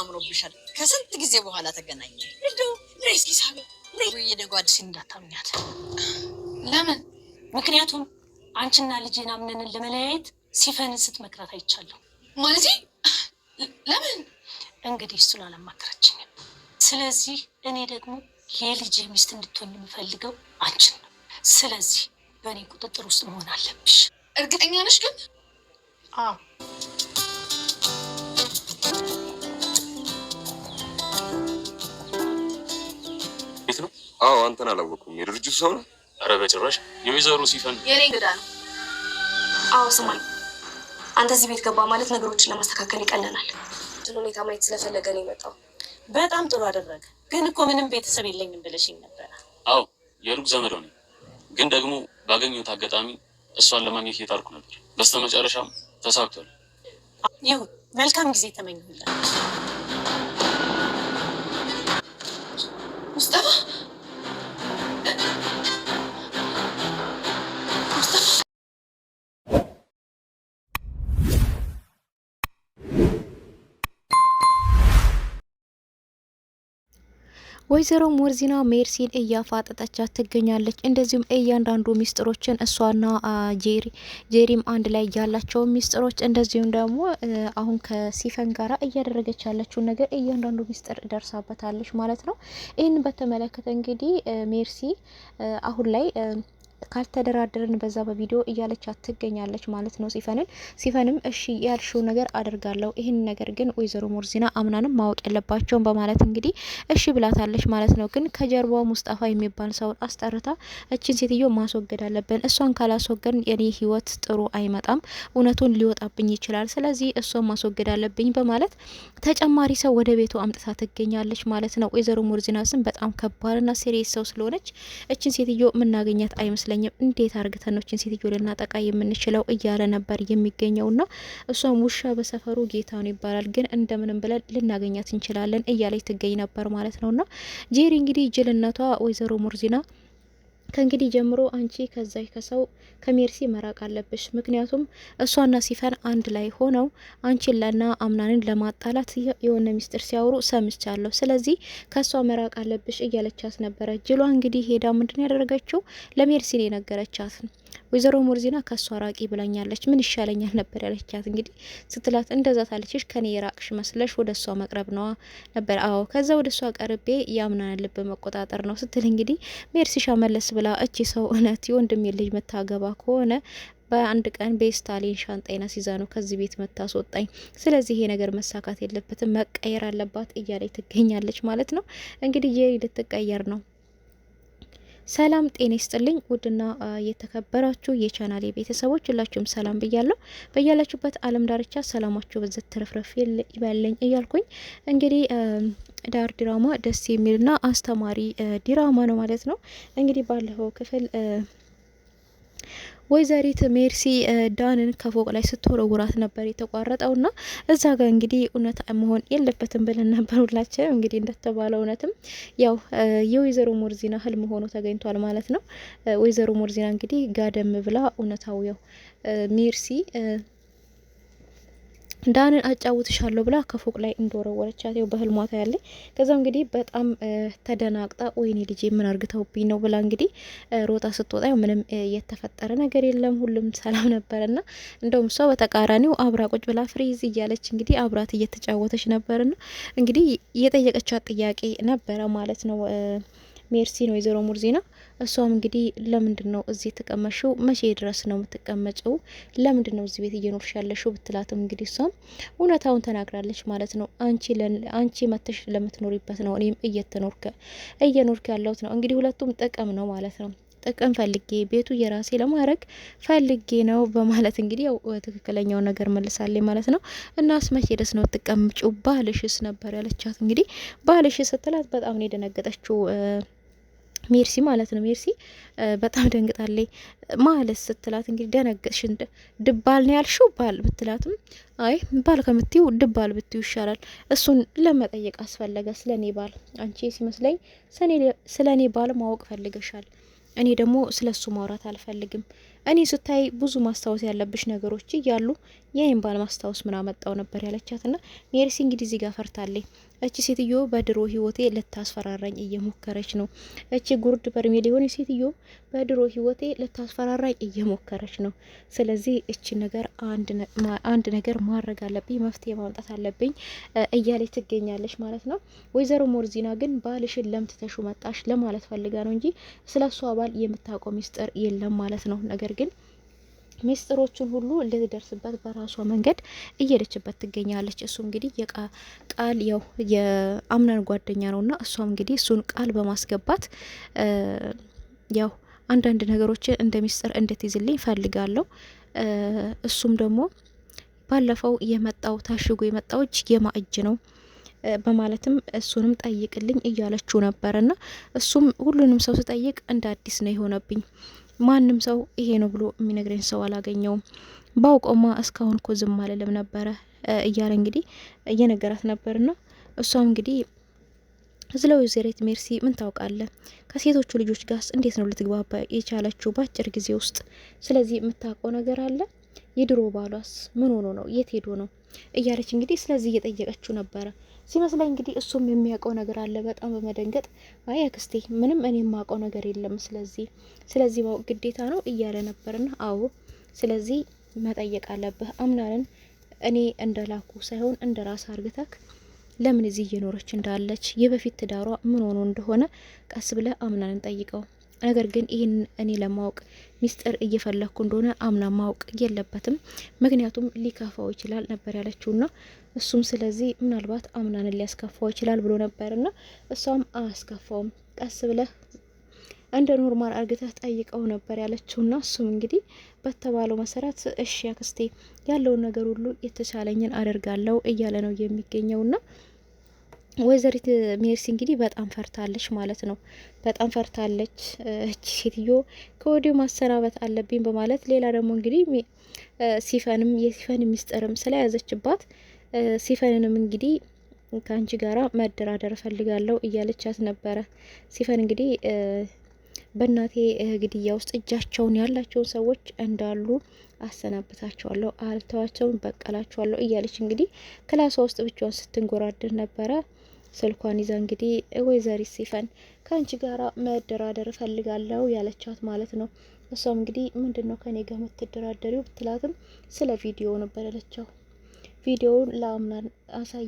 አምሮብሻል። ከስንት ጊዜ በኋላ ተገናኘ። እንደው ነይስ ኪሳቤ ነይ የደጓድሽ እንዳታምኛት። ለምን? ምክንያቱም አንቺና ልጄን አምነን ለመለያየት ሲፈን ስትመክራት አይቻለሁ። ማለት ለምን? እንግዲህ እሱን አላማከረችኝም። ስለዚህ እኔ ደግሞ የልጄ ሚስት እንድትሆን የምፈልገው አንቺን ነው። ስለዚህ በእኔ ቁጥጥር ውስጥ መሆን አለብሽ። እርግጠኛ ነሽ ግን? አዎ። ቤት ነው? አዎ። አንተን አላወኩም። የድርጅቱ ሰው ነው? ኧረ በጭራሽ። የወይዘሮ ሲፈን የኔ እንግዳ ነው። አዎ ስማኝ፣ አንተ እዚህ ቤት ገባ ማለት ነገሮችን ለማስተካከል ይቀለናል። ሁኔታ ማየት ስለፈለገ ነው የመጣው። በጣም ጥሩ አደረገ። ግን እኮ ምንም ቤተሰብ የለኝም ብለሽኝ ነበረ። አዎ የሩቅ ዘመዶ ነኝ፣ ግን ደግሞ ባገኘሁት አጋጣሚ እሷን ለማግኘት እየጣርኩ ነበር። በስተመጨረሻም ተሳክቷል። ይሁን፣ መልካም ጊዜ ተመኝሁልህ። ሙስጠፋ ወይዘሮ ሞርዚና ሜርሲን እያፋጠጠቻት ትገኛለች። እንደዚሁም እያንዳንዱ ሚስጥሮችን እሷና ጄሪም አንድ ላይ ያላቸው ሚስጥሮች እንደዚሁም ደግሞ አሁን ከሲፈን ጋራ እያደረገች ያለችውን ነገር እያንዳንዱ ሚስጥር ደርሳበታለች ማለት ነው። ይህን በተመለከተ እንግዲህ ሜርሲ አሁን ላይ ካልተደራደርን በዛ በቪዲዮ እያለቻት ትገኛለች ማለት ነው ሲፈንም እሺ ያልሽው ነገር አደርጋለሁ፣ ይህን ነገር ግን ወይዘሮ ሞርዚና አምናንም ማወቅ የለባቸውም በማለት እንግዲህ እሺ ብላታለች ማለት ነው። ግን ከጀርባዋ ሙስጠፋ የሚባል ሰው አስጠርታ እችን ሴትዮ ማስወገድ አለብን፣ እሷን ካላስወገድን የኔ ህይወት ጥሩ አይመጣም፣ እውነቱን ሊወጣብኝ ይችላል፣ ስለዚህ እሷን ማስወገድ አለብኝ በማለት ተጨማሪ ሰው ወደ ቤቱ አምጥታ ትገኛለች ማለት ነው። ወይዘሮ ሞርዚና ስም በጣም ከባድና ሲሪየስ ሰው ስለሆነች እችን ሴትዮ የምናገኛት አይመስለኝም። እንዴት አርግተን ነው እችን ሴትዮ ልናጠቃ የምንችለው እያለ ነበር የሚገኘውና እሷም ውሻ በሰፈሩ ጌታ ነው ይባላል፣ ግን እንደምንም ብለን ልናገኛት እንችላለን እያለች ትገኝ ነበር ማለት ነውና ጄሪ እንግዲህ ጅልነቷ ወይዘሮ ሞርዚና ከእንግዲህ ጀምሮ አንቺ ከዛይ ከሰው ከሜርሲ መራቅ አለብሽ፣ ምክንያቱም እሷና ሲፈን አንድ ላይ ሆነው አንቺን ለና አምናንን ለማጣላት የሆነ ሚስጥር ሲያወሩ ሰምቻለሁ፣ ስለዚህ ከሷ መራቅ አለብሽ እያለቻት ነበረ። ጅሏ እንግዲህ ሄዳ ምንድን ያደረገችው ለሜርሲ ነው የነገረቻት። ወይዘሮ ሞርዚና ከሷ ራቂ ብላኛለች፣ ምን ይሻለኛል ነበር ያለቻት። እንግዲህ ስትላት እንደዛ ታለችሽ፣ ከኔ የራቅሽ መስለሽ ወደ እሷ መቅረብ ነዋ ነበር። አዎ ከዛ ወደ እሷ ቀርቤ ያምናን ልብ መቆጣጠር ነው ስትል እንግዲህ ሜርሲሻ መለስ ብላ እቺ ሰው እውነት የወንድሜ ልጅ መታገባ ከሆነ በአንድ ቀን በስታሊን ሻንጣይና ሲዛ ነው ከዚህ ቤት መታስወጣኝ፣ ስለዚህ ይሄ ነገር መሳካት የለበትም መቀየር አለባት እያለች ትገኛለች ማለት ነው። እንግዲህ ጄሪ ልትቀየር ነው። ሰላም ጤና ይስጥልኝ ውድና የተከበራችሁ የቻናሌ ቤተሰቦች ሁላችሁም ሰላም ብያለሁ። በያላችሁበት ዓለም ዳርቻ ሰላማችሁ በዘት ተረፍረፍ ይበልኝ እያልኩኝ እንግዲህ ዳር ድራማ ደስ የሚልና አስተማሪ ድራማ ነው ማለት ነው። እንግዲህ ባለፈው ክፍል ወይዘሪት ሜርሲ ዳንን ከፎቅ ላይ ስትወረውራት ነበር የተቋረጠውና እዛ ጋር እንግዲህ እውነት መሆን የለበትም ብለን ነበር ሁላችንም። እንግዲህ እንደተባለው እውነትም ያው የወይዘሮ ሞርዚና ህልም ሆኖ ተገኝቷል ማለት ነው። ወይዘሮ ሞርዚና እንግዲህ ጋደም ብላ እውነታው ያው ሜርሲ ዳንን አጫውትሻለሁ ብላ ከፎቅ ላይ እንደወረወረቻት ያው በህልሟ ታያለች። ከዛ እንግዲህ በጣም ተደናቅጣ ወይኔ ልጄ ምን አርግተውብኝ ነው ብላ እንግዲህ ሮጣ ስትወጣ ያው ምንም የተፈጠረ ነገር የለም፣ ሁሉም ሰላም ነበርና እንደውም እሷ በተቃራኒው አብራ ቁጭ ብላ ፍሪዝ እያለች እንግዲህ አብራት እየተጫወተች ነበርና እንግዲህ የጠየቀቻት ጥያቄ ነበረ ማለት ነው ሜርሲ ነው ወይዘሮ ሞርዚና። እሷም እንግዲህ ለምንድን ነው እዚህ የተቀመሽው? መቼ ድረስ ነው የምትቀመጨው? ለምንድን ነው እዚህ ቤት እየኖርሽ ያለሽው? ብትላትም እንግዲህ እሷም እውነታውን ተናግራለች ማለት ነው። አንቺ መተሽ ለምትኖሪበት ነው እኔም እየኖርክ ያለሁት ነው። እንግዲህ ሁለቱም ጥቅም ነው ማለት ነው። ጥቅም ፈልጌ ቤቱ የራሴ ለማድረግ ፈልጌ ነው በማለት እንግዲህ ያው ትክክለኛው ነገር መልሳለች ማለት ነው። እናስ መቼ ድረስ ነው ትቀምጪው? ባልሽስ ነበር ያለቻት። እንግዲህ ባልሽ ስትላት በጣም ነው የደነገጠችው ሜርሲ ማለት ነው። ሜርሲ በጣም ደንግጣለች ማለት ስትላት እንግዲህ ደነገጥሽ ድባል ነው ያልሽው ባል ብትላትም አይ ባል ከምትዩ ድባል ብትዩ ይሻላል፣ እሱን ለመጠየቅ አስፈለገ ስለኔ ባል። አንቺ ሲመስለኝ ስለኔ ባል ማወቅ ፈልገሻል፣ እኔ ደግሞ ስለሱ ማውራት አልፈልግም እኔ ስታይ ብዙ ማስታወስ ያለብሽ ነገሮች እያሉ ይህን ባል ማስታወስ ምን አመጣው ነበር ያለቻትና ሜርሲ እንግዲህ እዚህ ጋር ፈርታለች። እቺ ሴትዮ በድሮ ህይወቴ ልታስፈራራኝ እየሞከረች ነው። እቺ ጉርድ በርሜል የሆነ ሴትዮ በድሮ ህይወቴ ልታስፈራራኝ እየሞከረች ነው። ስለዚህ እቺ ነገር አንድ ነገር ማድረግ አለብኝ፣ መፍትሄ ማምጣት አለብኝ እያለች ትገኛለች ማለት ነው። ወይዘሮ ሞርዚና ግን ባልሽን ለምትተሹ መጣሽ ለማለት ፈልጋ ነው እንጂ ስለሷ ባል የምታውቀው ሚስጥር የለም ማለት ነው። ነገር ግን ሚስጥሮቹን ሁሉ ልትደርስበት በራሷ መንገድ እየሄደችበት ትገኛለች። እሱ እንግዲህ ቃል ያው የአምናን ጓደኛ ነውና እሷም እንግዲህ እሱን ቃል በማስገባት ያው አንዳንድ ነገሮችን እንደ ሚስጥር እንድትይዝልኝ ፈልጋለሁ። እሱም ደግሞ ባለፈው የመጣው ታሽጎ የመጣው የማእጅ ነው በማለትም እሱንም ጠይቅልኝ እያለችው ነበርና እሱም ሁሉንም ሰው ስጠይቅ እንደ አዲስ ነው የሆነብኝ። ማንም ሰው ይሄ ነው ብሎ የሚነግረኝ ሰው አላገኘውም። ባውቀውማ እስካሁን እኮ ዝም አልልም ነበረ እያለ እንግዲህ እየነገራት ነበርና እሷም እንግዲህ ስለ ወይዘሪት ሜርሲ ምን ታውቃለህ? ከሴቶቹ ልጆች ጋርስ እንዴት ነው ልትግባባ የቻለችው በአጭር ጊዜ ውስጥ? ስለዚህ የምታውቀው ነገር አለ? የድሮ ባሏስ ምን ሆኖ ነው? የት ሄዶ ነው? እያለች እንግዲህ ስለዚህ እየጠየቀችው ነበረ ሲመስለኝ። እንግዲህ እሱም የሚያውቀው ነገር አለ። በጣም በመደንገጥ አይ አክስቴ ምንም እኔ የማውቀው ነገር የለም፣ ስለዚህ ማወቅ ግዴታ ነው እያለ ነበርና አዎ ስለዚህ መጠየቅ አለብህ። አምናንን እኔ እንደላኩ ሳይሆን እንደ ራስ አርግተክ ለምን እዚህ እየኖረች እንዳለች የበፊት ትዳሯ ምን ሆኖ እንደሆነ ቀስ ብለ አምናንን ጠይቀው። ነገር ግን ይህን እኔ ለማወቅ ሚስጥር እየፈለኩ እንደሆነ አምና ማወቅ የለበትም፣ ምክንያቱም ሊካፋው ይችላል ነበር ያለችውና እሱም ስለዚህ ምናልባት አምናንን ሊያስከፋው ይችላል ብሎ ነበርና እሷም አያስከፋውም ቀስ ብለህ እንደ ኖርማል አርግተህ ጠይቀው ነበር ያለችውና እሱም እንግዲህ በተባለው መሰረት እሺ አክስቴ ያለውን ነገር ሁሉ የተቻለኝን አደርጋለሁ እያለ ነው የሚገኘውና ወይዘሪት ሜርሲ እንግዲህ በጣም ፈርታለች ማለት ነው። በጣም ፈርታለች። እቺ ሴትዮ ከወዲሁ ማሰናበት አለብኝ በማለት ሌላ ደግሞ እንግዲህ የሲፈን ሚስጥርም ስለያዘችባት ሲፈንንም እንግዲህ ከአንቺ ጋራ መደራደር ፈልጋለሁ እያለቻት ነበረ። ሲፈን እንግዲህ በእናቴ ግድያ ውስጥ እጃቸውን ያላቸውን ሰዎች እንዳሉ አሰናብታቸዋለሁ፣ አልተዋቸውን በቀላቸዋለሁ እያለች እንግዲህ ክላሷ ውስጥ ብቻዋን ስትንጎራደር ነበረ። ስልኳን ይዛ እንግዲህ ወይዘሪት ሲፈን ከአንቺ ጋራ መደራደር ፈልጋለሁ ያለቻት ማለት ነው። እሷም እንግዲህ ምንድነው ከኔ ጋር የምትደራደሪው ብትላትም ስለ ቪዲዮ ነበር ያለቻው። ቪዲዮውን ለአምናን አሳይ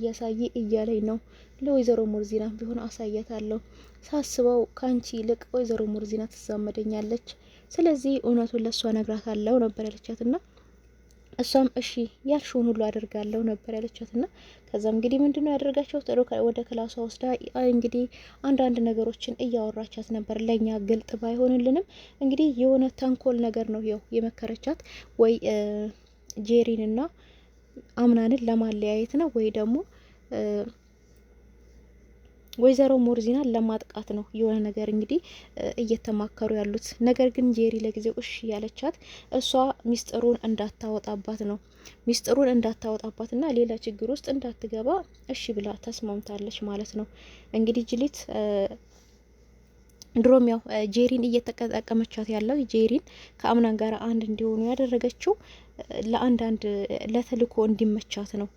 እያለኝ ነው። ለወይዘሮ ሙርዚና ቢሆን አሳያታለሁ። ሳስበው ካንቺ ይልቅ ወይዘሮ ሙርዚና ትዛመደኛለች። ስለዚህ እውነቱን ለሷ ነግራታለሁ ነበር ያለቻትና እሷም እሺ ያልሽውን ሁሉ አደርጋለሁ ነበር ያለቻትና ከዛም እንግዲህ ምንድነው ያደረጋቸው ወደ ክላሷ ወስዳ እንግዲህ አንዳንድ ነገሮችን እያወራቻት ነበር። ለኛ ግልጥ ባይሆንልንም እንግዲህ የሆነ ተንኮል ነገር ነው ይው የመከረቻት ወይ ጄሪንና አምናንን ለማለያየት ነው ወይ ደግሞ ወይዘሮ ሞርዚናን ለማጥቃት ነው የሆነ ነገር እንግዲህ እየተማከሩ ያሉት። ነገር ግን ጄሪ ለጊዜው እሺ ያለቻት እሷ ሚስጥሩን እንዳታወጣባት ነው። ሚስጥሩን እንዳታወጣባትና ሌላ ችግር ውስጥ እንዳትገባ እሺ ብላ ተስማምታለች ማለት ነው። እንግዲህ ጅሊት ድሮም ያው ጄሪን እየተጠቀመቻት ያለው ጄሪን ከአምናን ጋር አንድ እንዲሆኑ ያደረገችው ለአንዳንድ ለተልኮ እንዲመቻት ነው።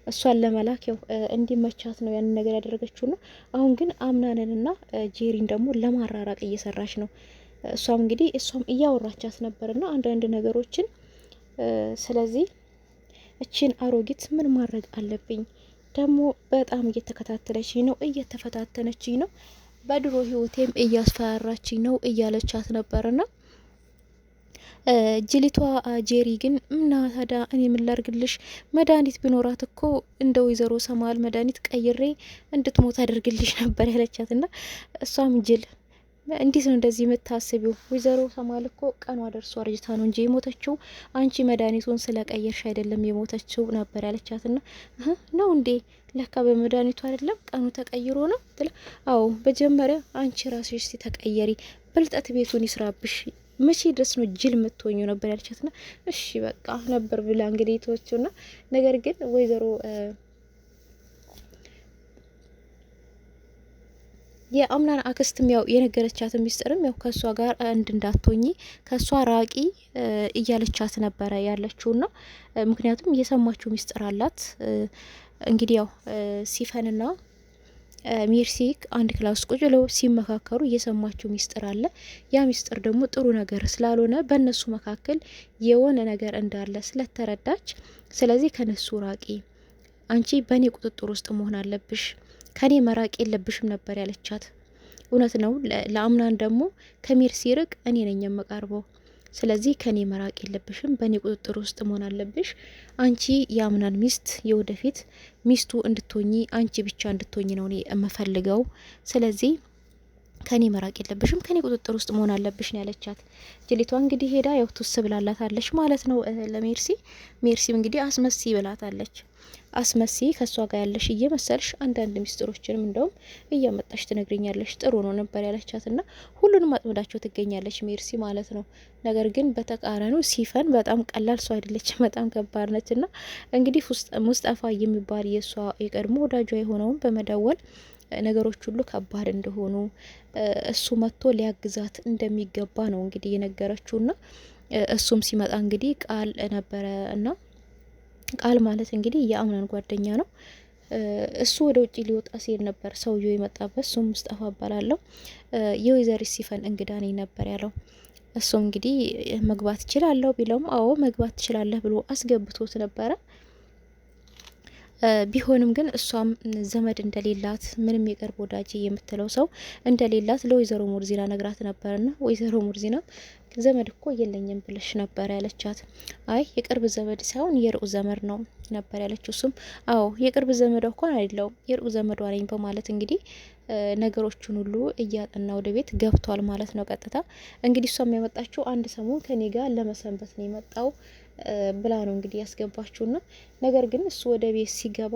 እሷን ለመላክ ያው እንዲመቻት ነው ያንን ነገር ያደረገችውና አሁን ግን አምናንንና ጄሪን ደግሞ ለማራራቅ እየሰራች ነው። እሷም እንግዲህ እያወራቻት ነበርና አንዳንድ ነገሮችን ስለዚህ እቺን አሮጊት ምን ማድረግ አለብኝ ደግሞ በጣም እየተከታተለችኝ ነው፣ እየተፈታተነችኝ ነው፣ በድሮ ህይወቴም እያስፈራራችኝ ነው እያለቻት ነበርና ጅሊቷ ጄሪ ግን እና ታዲያ እኔ ምን ላርግልሽ? መድኃኒት ቢኖራት እኮ እንደ ወይዘሮ ሰማል መድኃኒት ቀይሬ እንድትሞት አድርግልሽ ነበር ያለቻትና እሷም ጅል እንዴት ነው እንደዚህ የምታስቢው? ወይዘሮ ሰማል እኮ ቀኗ ደርሶ አርጅታ ነው እንጂ የሞተችው አንቺ መድኃኒቱን ስለቀየርሽ አይደለም የሞተችው ነበር ያለቻትና ነው እንዴ? ለካ በመድኃኒቱ አይደለም ቀኑ ተቀይሮ ነው ትላ። አዎ በመጀመሪያ አንቺ ራስሽ ተቀየሪ፣ ብልጠት ቤቱን ይስራብሽ፣ መቼ ድረስ ነው ጅል የምትሆኙ ነበር ያለቻትና እሺ በቃ ነበር ብላ እንግዲህ ተወችውና ነገር ግን የአምናን አክስትም ያው የነገረቻትን ሚስጥርም ያው ከሷ ጋር እንዳትሆኚ ከሷ ራቂ እያለቻት ነበረ ያለችውና ምክንያቱም የሰማችው ሚስጥር አላት። እንግዲህ ያው ሲፈንና ሜርሲክ አንድ ክላስ ቁጭ ብለው ሲመካከሩ እየሰማችው ሚስጥር አለ። ያ ሚስጥር ደግሞ ጥሩ ነገር ስላልሆነ በእነሱ መካከል የሆነ ነገር እንዳለ ስለተረዳች፣ ስለዚህ ከነሱ ራቂ፣ አንቺ በእኔ ቁጥጥር ውስጥ መሆን አለብሽ፣ ከኔ መራቅ የለብሽም ነበር ያለቻት። እውነት ነው። ለአምናን ደግሞ ከሜርሲ ርቅ እኔ ነኝ የምቀርበው፣ ስለዚህ ከኔ መራቅ የለብሽም፣ በእኔ ቁጥጥር ውስጥ መሆን አለብሽ። አንቺ የአምናን ሚስት የወደፊት ሚስቱ እንድትሆኚ አንቺ ብቻ እንድትሆኚ ነው እኔ የምፈልገው። ስለዚህ ከኔ መራቅ የለብሽም፣ ከኔ ቁጥጥር ውስጥ መሆን አለብሽ ነው ያለቻት። ጅሊቷ እንግዲህ ሄዳ ያው ቱስ ብላላታለች ማለት ነው ለሜርሲ። ሜርሲም እንግዲህ አስመሲ ብላታለች። አስመሲ ከሷ ጋር ያለሽ እየመሰልሽ አንዳንድ ሚስጥሮችንም እንደውም እያመጣሽ ትነግሪኛለሽ፣ ጥሩ ነው ነበር ያለቻትና ሁሉንም አጥምዳቸው ትገኛለች ሜርሲ ማለት ነው። ነገር ግን በተቃራኒው ሲፈን በጣም ቀላል ሰው አይደለች፣ በጣም ከባድ ነችና እንግዲህ ሙስጠፋ የሚባል የሷ የቀድሞ ወዳጇ የሆነውን በመደወል ነገሮች ሁሉ ከባድ እንደሆኑ እሱ መጥቶ ሊያግዛት እንደሚገባ ነው እንግዲህ የነገረችውና እሱም ሲመጣ እንግዲህ ቃል ነበረ እና ቃል ማለት እንግዲህ የአምናን ጓደኛ ነው። እሱ ወደ ውጭ ሊወጣ ሲል ነበር ሰውየው የመጣበት። እሱም ሙስጠፋ እባላለሁ የወይዘሪት ሲፈን እንግዳ ነኝ ነበር ያለው። እሱም እንግዲህ መግባት እችላለሁ ቢለውም አዎ መግባት ትችላለህ ብሎ አስገብቶት ነበረ። ቢሆንም ግን እሷም ዘመድ እንደሌላት ምንም የቅርብ ወዳጅ የምትለው ሰው እንደሌላት ለወይዘሮ ሙርዚና ነግራት ነበርና ወይዘሮ ሙርዚና ዘመድ እኮ የለኝም ብለሽ ነበር ያለቻት። አይ የቅርብ ዘመድ ሳይሆን የሩቅ ዘመድ ነው ነበር ያለችው። እሱም አዎ የቅርብ ዘመድ እንኳን አይደለም የሩቅ ዘመድ ነኝ በማለት እንግዲህ ነገሮችን ሁሉ እያጠና ወደ ቤት ገብቷል ማለት ነው። ቀጥታ እንግዲህ እሷም ያመጣችው አንድ ሰሞን ከኔ ጋር ለመሰንበት ነው የመጣው ብላ ነው እንግዲህ ያስገባችውና ነገር ግን እሱ ወደ ቤት ሲገባ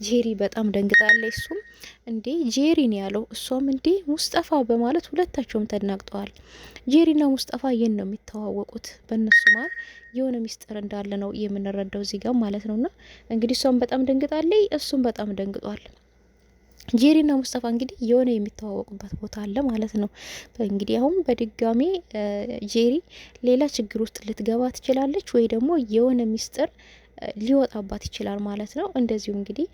ጄሪ በጣም ደንግጣለች። እሱም እንዴ ጄሪ ነው ያለው፣ እሷም እንዴ ሙስጠፋ በማለት ሁለታቸውም ተደናግጠዋል። ጄሪና ሙስጠፋ የት ነው የሚተዋወቁት? በእነሱ ማለት የሆነ ሚስጥር እንዳለ ነው የምንረዳው እዚህ ጋር ማለት ነውና እንግዲህ እሷም በጣም ደንግጣለች፣ እሱም በጣም ደንግጧል። ጄሪና ሙስጠፋ እንግዲህ የሆነ የሚተዋወቁበት ቦታ አለ ማለት ነው። እንግዲህ አሁን በድጋሚ ጄሪ ሌላ ችግር ውስጥ ልትገባ ትችላለች ወይ ደግሞ የሆነ ሚስጥር ሊወጣባት ይችላል ማለት ነው። እንደዚሁ እንግዲህ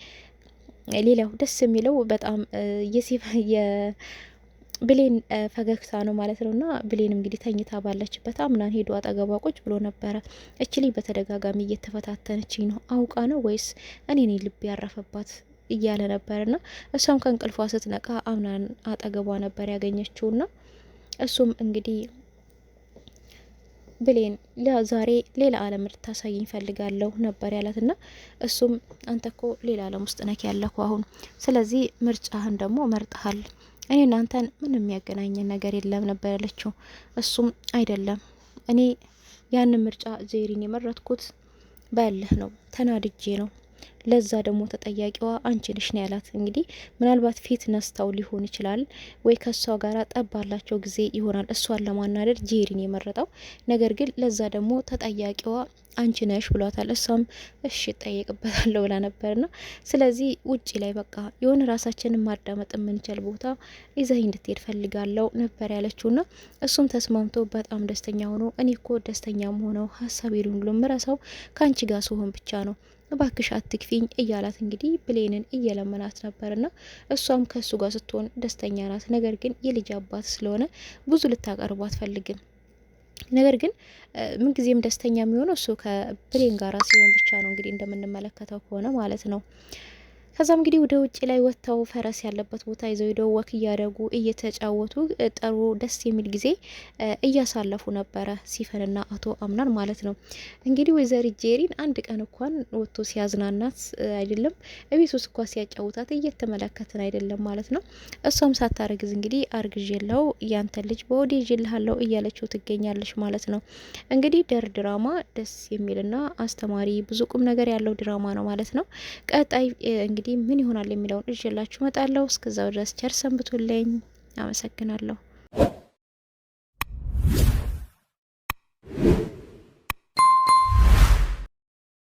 ሌላው ደስ የሚለው በጣም ብሌን ፈገግታ ነው ማለት ነውና ብሌን እንግዲህ ተኝታ ባለችበት አምናን ሄዶ አጠገቧ ቁጭ ብሎ ነበረ። እችሊ በተደጋጋሚ እየተፈታተነችኝ ነው፣ አውቃ ነው ወይስ እኔ ነኝ ልብ ያረፈባት እያለ ነበርና እሷም ከእንቅልፏ ስትነቃ አምናን አጠገቧ ነበር ያገኘችውና እሱም እንግዲህ ብሌን ዛሬ ሌላ ዓለም ልታሳይኝ ፈልጋለሁ ነበር ያላትና እሱም አንተ እኮ ሌላ ዓለም ውስጥ ነክ ያለኩ አሁን፣ ስለዚህ ምርጫህን ደግሞ መርጠሃል፣ እኔ እናንተን ምንም የሚያገናኘን ነገር የለም ነበር ያለችው። እሱም አይደለም እኔ ያንን ምርጫ ጄሪን የመረጥኩት በልህ ነው፣ ተናድጄ ነው፣ ለዛ ደግሞ ተጠያቂዋ አንቺ ነሽ ነው ያላት። እንግዲህ ምናልባት ፊት ነስታው ሊሆን ይችላል ወይ ከሷ ጋር ጠባላቸው ጊዜ ይሆናል እሷን ለማናደድ ጄሪን የመረጠው። ነገር ግን ለዛ ደግሞ ተጠያቂዋ አንቺ ነሽ ብሏታል። እሷም እሺ ጠየቅበታለሁ ብላ ነበርና ስለዚህ ውጪ ላይ በቃ የሆነ ራሳችንን ማዳመጥ የምንችል ቦታ ይዘህ እንድትሄድ ፈልጋለሁ ነበር ያለችውና እሱም ተስማምቶ በጣም ደስተኛ ሆኖ እኔ እኮ ደስተኛ ሆነው ሀሳቤን ሁሉ ምረሳው ካንቺ ጋር ሲሆን ብቻ ነው እባክሽ አትክፊኝ እያላት እንግዲህ ብሌንን እየለመናት ነበርና እሷም ከሱ ጋር ስትሆን ደስተኛ ናት። ነገር ግን የልጅ አባት ስለሆነ ብዙ ልታቀርቡ አትፈልግም። ነገር ግን ምንጊዜም ደስተኛ የሚሆነው እሱ ከብሌን ጋራ ሲሆን ብቻ ነው እንግዲህ እንደምንመለከተው ከሆነ ማለት ነው። ከዛም እንግዲህ ወደ ውጭ ላይ ወጥተው ፈረስ ያለበት ቦታ ይዘው ሄደው ወክ እያደረጉ እየተጫወቱ ጥሩ ደስ የሚል ጊዜ እያሳለፉ ነበረ ሲፈንና አቶ አምናን ማለት ነው። እንግዲህ ወይዘሪት ጄሪን አንድ ቀን እንኳን ወጥቶ ሲያዝናናት አይደለም እቤት ውስጥ እንኳን ሲያጫውታት እየተመለከትን አይደለም ማለት ነው። እሷም ሳታረግዝ እንግዲህ አርግዤለው ያንተ ልጅ በወዴ ይዤልሃለሁ እያለችው ትገኛለች ማለት ነው። እንግዲህ ደር ድራማ ደስ የሚልና አስተማሪ ብዙ ቁም ነገር ያለው ድራማ ነው ማለት ነው። ቀጣይ እንግዲህ ምን ይሆናል የሚለውን እዤላችሁ እመጣለሁ። እስከዛው ድረስ ቸር ሰንብቱልኝ። አመሰግናለሁ።